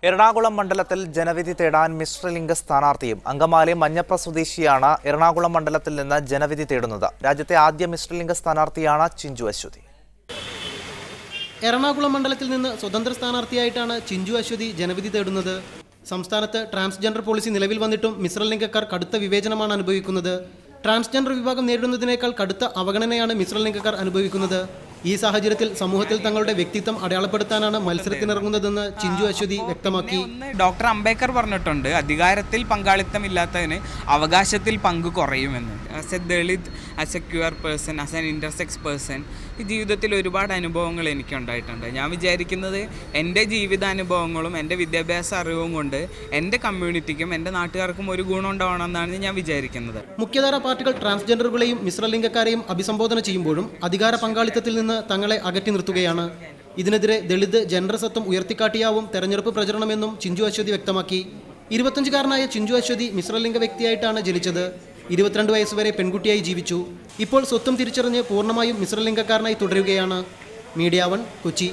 എറണാകുളം മണ്ഡലത്തിൽ ജനവിധി തേടാൻ മിശ്രലിംഗ സ്ഥാനാർത്ഥിയും അങ്കമാലി മഞ്ഞപ്ര സ്വദേശിയാണ് എറണാകുളം മണ്ഡലത്തിൽ നിന്ന് ജനവിധി തേടുന്നത്. രാജ്യത്തെ ആദ്യ മിശ്രലിംഗ സ്ഥാനാർത്ഥിയാണ് ചിഞ്ചു അശ്വതി. എറണാകുളം മണ്ഡലത്തിൽ നിന്ന് സ്വതന്ത്ര സ്ഥാനാർത്ഥിയായിട്ടാണ് ചിഞ്ചു അശ്വതി ജനവിധി തേടുന്നത്. സംസ്ഥാനത്ത് ട്രാൻസ്ജെൻഡർ പോളിസി നിലവിൽ വന്നിട്ടും മിശ്രലിംഗക്കാർ കടുത്ത വിവേചനമാണ് അനുഭവിക്കുന്നത്. ട്രാൻസ്ജെൻഡർ വിഭാഗം നേരിടുന്നതിനേക്കാൾ കടുത്ത അവഗണനയാണ് മിശ്രലിംഗക്കാർ അനുഭവിക്കുന്നത്. ഈ സാഹചര്യത്തിൽ സമൂഹത്തിൽ തങ്ങളുടെ വ്യക്തിത്വം അടയാളപ്പെടുത്താനാണ് മത്സരത്തിനിറങ്ങുന്നതെന്ന് ചിഞ്ചു അശ്വതി വ്യക്തമാക്കി. ഡോക്ടർ അംബേദ്കർ പറഞ്ഞിട്ടുണ്ട്, അധികാരത്തിൽ പങ്കാളിത്തമില്ലാത്തതിന് അവകാശത്തിൽ പങ്ക് കുറയുമെന്ന്. As a Dalit, as a queer person, as an intersex person ഈ ജീവിതത്തിൽ ഒരുപാട് അനുഭവങ്ങൾ എനിക്കുണ്ടായിട്ടുണ്ട്. ഞാൻ വിചാരിക്കുന്നത് എൻ്റെ ജീവിതാനുഭവങ്ങളും എൻ്റെ വിദ്യാഭ്യാസ അറിവും കൊണ്ട് എൻ്റെ കമ്മ്യൂണിറ്റിക്കും എൻ്റെ നാട്ടുകാർക്കും ഒരു ഗുണം ഉണ്ടാവണമെന്നാണ് ഞാൻ വിചാരിക്കുന്നത്. മുഖ്യധാര പാർട്ടികൾ ട്രാൻസ്ജെൻഡറുകളെയും മിശ്രലിംഗക്കാരെയും അഭിസംബോധന ചെയ്യുമ്പോഴും അധികാര പങ്കാളിത്തത്തിൽ നിന്ന് തങ്ങളെ അകറ്റി നിർത്തുകയാണ്. ഇതിനെതിരെ ദളിത് ജെൻഡർ സത്വം ഉയർത്തിക്കാട്ടിയാവും തെരഞ്ഞെടുപ്പ് പ്രചരണമെന്നും ചിഞ്ചു അശ്വതി വ്യക്തമാക്കി. 25-കാരനായ ചിഞ്ചു അശ്വതി മിശ്രലിംഗ വ്യക്തിയായിട്ടാണ് ജനിച്ചത്. 22 വയസ്സുവരെ പെൺകുട്ടിയായി ജീവിച്ചു. ഇപ്പോൾ സ്വത്വം തിരിച്ചറിഞ്ഞ് പൂർണ്ണമായും മിശ്രലിംഗക്കാരനായി തുടരുകയാണ്. മീഡിയ 1 കൊച്ചി.